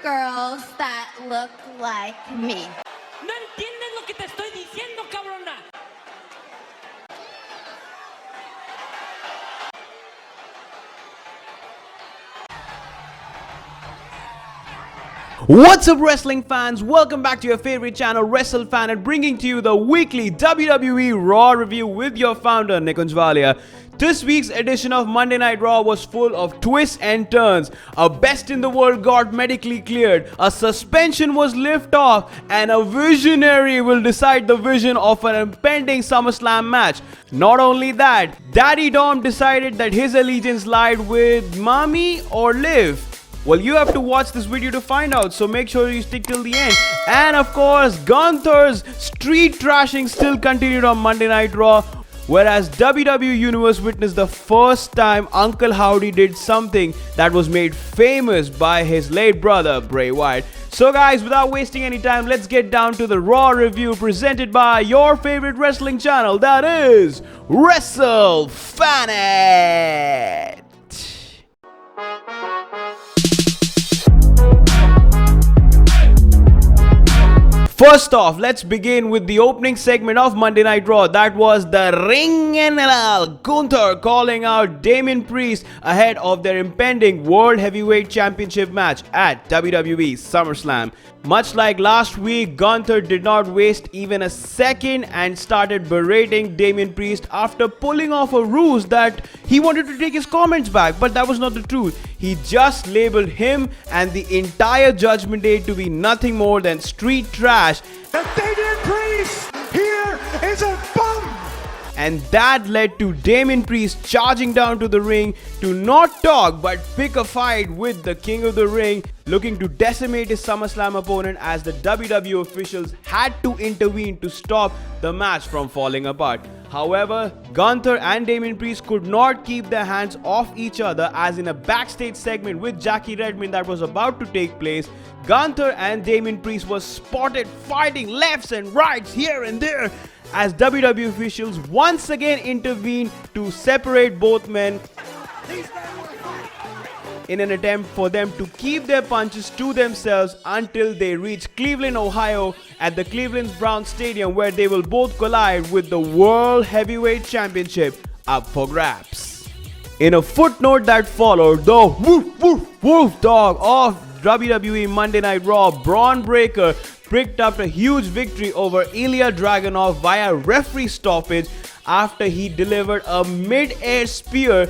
girls that look like me. ¿No entiendes lo que te estoy diciendo, cabrona? What's up, wrestling fans? Welcome back to your favorite channel, Wrestlefanent, bringing to you the weekly WWE RAW review with your founder, Nick Unjvalia. This week's edition of Monday Night Raw was full of twists and turns. A best in the world got medically cleared, a suspension was lifted off, and a visionary will decide the vision of an impending SummerSlam match. Not only that, Daddy Dom decided that his allegiance lied with Mommy or Liv. Well, you have to watch this video to find out, so make sure you stick till the end. And of course, Gunther's street trashing still continued on Monday Night Raw, whereas WWE Universe witnessed the first time Uncle Howdy did something that was made famous by his late brother, Bray Wyatt. So guys, without wasting any time, let's get down to the Raw review presented by your favorite wrestling channel, that is Wrestlefanent. First off, let's begin with the opening segment of Monday Night Raw. That was the Ring General Gunther calling out Damian Priest ahead of their impending World Heavyweight Championship match at WWE SummerSlam. Much like last week, Gunther did not waste even a second and started berating Damian Priest after pulling off a ruse that he wanted to take his comments back, but that was not the truth. He just labeled him and the entire Judgment Day to be nothing more than street trash. The Damian Priest here is a bum! And that led to Damian Priest charging down to the ring to not talk but pick a fight with the King of the Ring, looking to decimate his SummerSlam opponent as the WWE officials had to intervene to stop the match from falling apart. However, Gunther and Damian Priest could not keep their hands off each other, as in a backstage segment with Jackie Redmond that was about to take place, Gunther and Damian Priest were spotted fighting lefts and rights here and there, as WWE officials once again intervened to separate both men in an attempt for them to keep their punches to themselves until they reach Cleveland, Ohio at the Cleveland Browns Stadium, where they will both collide with the World Heavyweight Championship up for grabs. In a footnote that followed, the wolf dog of WWE Monday Night Raw, Braun Breaker, picked up a huge victory over Ilya Dragunov via referee stoppage after he delivered a mid-air spear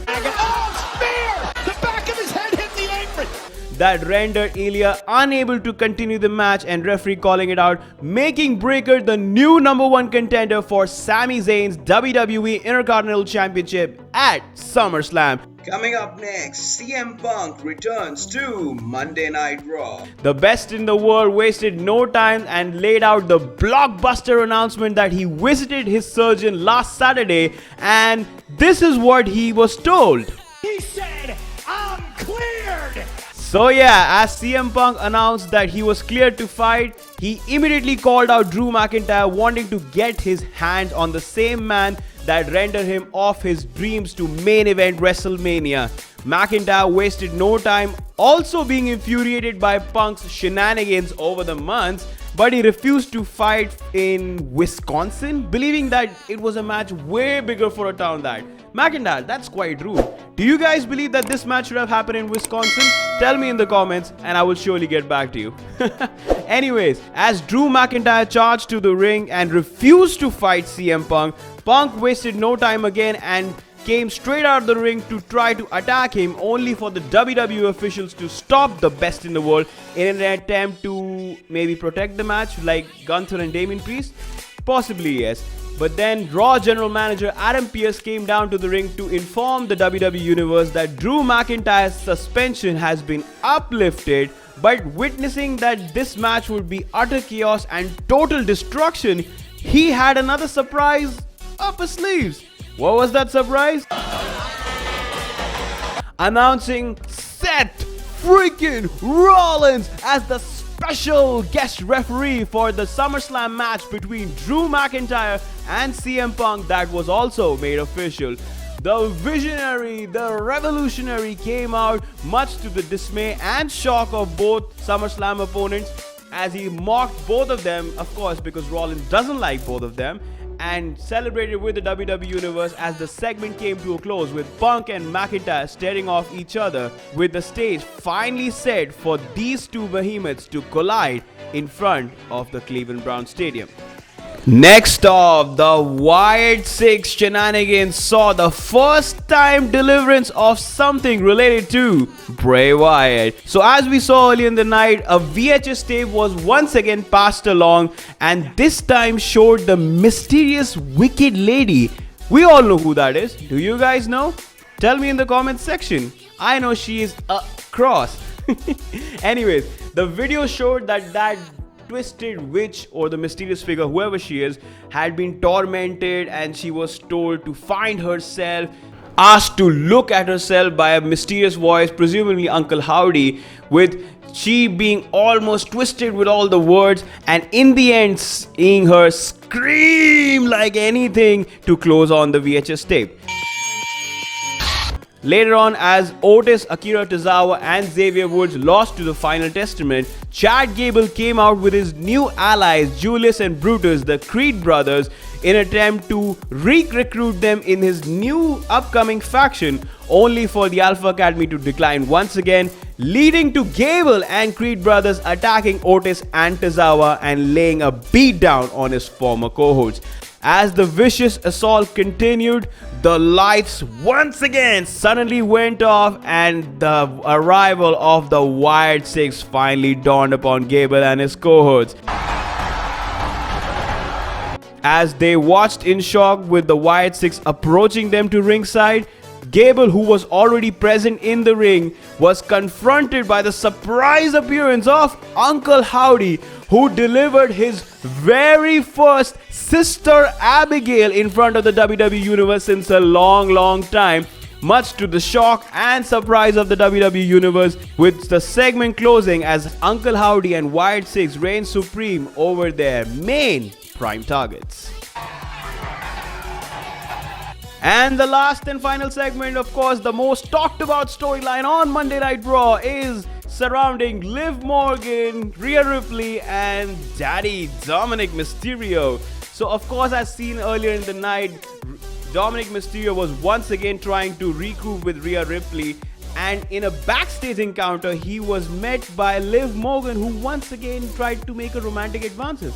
that rendered Ilya unable to continue the match, and referee calling it out, making Breaker the new #1 contender for Sami Zayn's WWE Intercontinental Championship at SummerSlam. Coming up next, CM Punk returns to Monday Night Raw. The best in the world wasted no time and laid out the blockbuster announcement that he visited his surgeon last Saturday, and this is what he was told. He said, I'm cleared! So yeah, as CM Punk announced that he was cleared to fight, he immediately called out Drew McIntyre, wanting to get his hands on the same man that rendered him off his dreams to main event WrestleMania. McIntyre wasted no time, also being infuriated by Punk's shenanigans over the months, but he refused to fight in Wisconsin, believing that it was a match way bigger for a town that. McIntyre, that's quite rude. Do you guys believe that this match should have happened in Wisconsin? Tell me in the comments and I will surely get back to you. Anyways, as Drew McIntyre charged to the ring and refused to fight CM Punk, Punk wasted no time again and came straight out of the ring to try to attack him, only for the WWE officials to stop the best in the world in an attempt to maybe protect the match like Gunther and Damian Priest? Possibly yes. But then Raw General Manager Adam Pearce came down to the ring to inform the WWE Universe that Drew McIntyre's suspension has been uplifted, but witnessing that this match would be utter chaos and total destruction, he had another surprise up his sleeves. What was that surprise? Announcing Seth freaking Rollins as the special guest referee for the SummerSlam match between Drew McIntyre and CM Punk that was also made official. the visionary, the revolutionary came out, much to the dismay and shock of both SummerSlam opponents, as he mocked both of them, of course, because Rollins doesn't like both of them, and celebrated with the WWE Universe as the segment came to a close with Punk and McIntyre staring off each other, with the stage finally set for these two behemoths to collide in front of the Cleveland Browns Stadium. Next off, the Wyatt 6 shenanigans saw the first time deliverance of something related to Bray Wyatt. So as we saw earlier in the night, a VHS tape was once again passed along, and this time showed the mysterious wicked lady. We all know who that is. Do you guys know? Tell me in the comments section. I know she is a cross. Anyways, the video showed that twisted witch, or the mysterious figure, whoever she is, had been tormented, and she was told to find herself, asked to look at herself by a mysterious voice, presumably Uncle Howdy, with she being almost twisted with all the words, and in the end seeing her scream like anything to close on the VHS tape. Later on, as Otis, Akira Tozawa and Xavier Woods lost to the Final Testament, Chad Gable came out with his new allies Julius and Brutus, the Creed brothers, in an attempt to recruit them in his new upcoming faction, only for the Alpha Academy to decline once again, leading to Gable and Creed brothers attacking Otis and Tozawa and laying a beatdown on his former cohorts. As the vicious assault continued, the lights once again suddenly went off, and the arrival of the Wyatt 6 finally dawned upon Gable and his cohorts. As they watched in shock with the Wyatt 6 approaching them to ringside, Gable, who was already present in the ring, was confronted by the surprise appearance of Uncle Howdy, who delivered his very first Sister Abigail in front of the WWE Universe since a long time, much to the shock and surprise of the WWE Universe, with the segment closing as Uncle Howdy and Wyatt 6 reigned supreme over their main prime targets. And the last and final segment, of course, the most talked about storyline on Monday Night Raw, is surrounding Liv Morgan, Rhea Ripley and Daddy Dominik Mysterio. So of course, as seen earlier in the night, Dominik Mysterio was once again trying to recoup with Rhea Ripley, and in a backstage encounter he was met by Liv Morgan, who once again tried to make her romantic advances.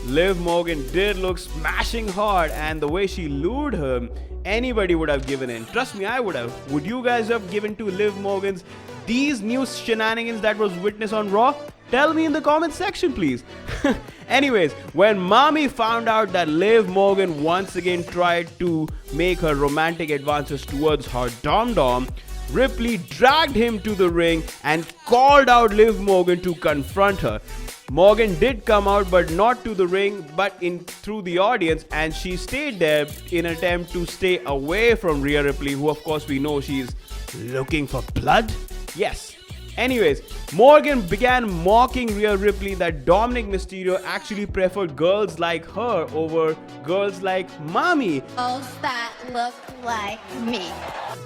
Liv Morgan did look smashing hard, and the way she lured him, anybody would have given in. Trust me, I would have. Would you guys have given to Liv Morgan's these new shenanigans that was witnessed on Raw? Tell me in the comment section, please. Anyways, when Mommy found out that Liv Morgan once again tried to make her romantic advances towards her dom-dom, Ripley dragged him to the ring and called out Liv Morgan to confront her. Morgan did come out, but not to the ring, but in through the audience, and she stayed there in an attempt to stay away from Rhea Ripley, who of course we know she's looking for blood. Yes. Anyways, Morgan began mocking Rhea Ripley that Dominik Mysterio actually preferred girls like her over girls like Mommy, Girls that look like me.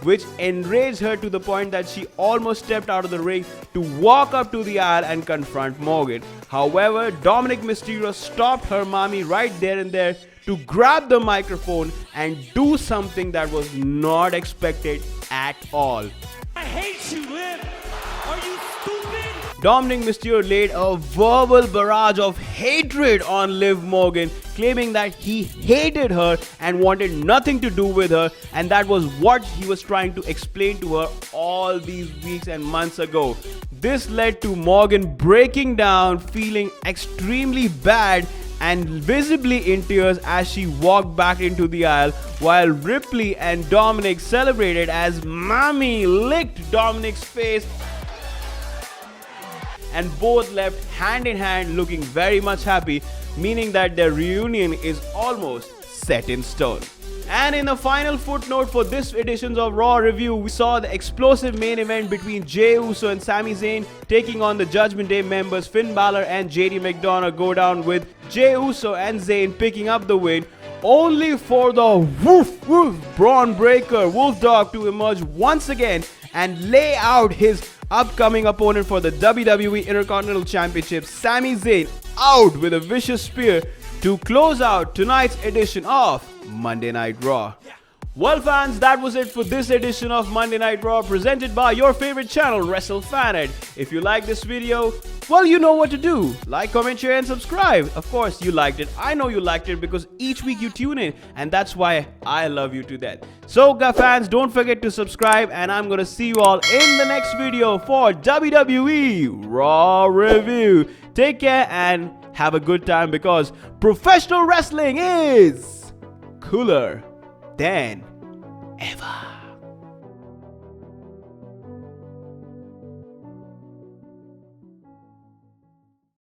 which enraged her to the point that she almost stepped out of the ring to walk up to the aisle and confront Morgan. However, Dominik Mysterio stopped her Mommy right there and there to grab the microphone and do something that was not expected at all. I hate you, Liv. Are you stupid? Dominik Mysterio laid a verbal barrage of hatred on Liv Morgan, claiming that he hated her and wanted nothing to do with her, and that was what he was trying to explain to her all these weeks and months ago. This led to Morgan breaking down, feeling extremely bad and visibly in tears as she walked back into the aisle, while Ripley and Dominik celebrated as Mommy licked Dominik's face, and both left hand in hand looking very much happy, meaning that their reunion is almost set in stone. And in the final footnote for this edition of Raw Review, we saw the explosive main event between Jey Uso and Sami Zayn taking on the Judgment Day members Finn Balor and JD McDonough go down, with Jey Uso and Zayn picking up the win, only for the Braun Breaker Wolf Dog to emerge once again and lay out his upcoming opponent for the WWE Intercontinental Championship, Sami Zayn, out with a vicious spear to close out tonight's edition of Monday Night Raw. Well fans, that was it for this edition of Monday Night Raw, presented by your favorite channel, Wrestlefanent. If you like this video, well, you know what to do. Like, comment, share and subscribe. Of course you liked it. I know you liked it because each week you tune in, and that's why I love you to death. So fans, don't forget to subscribe, and I'm gonna see you all in the next video for WWE Raw Review. Take care and have a good time, because professional wrestling is cooler than ever.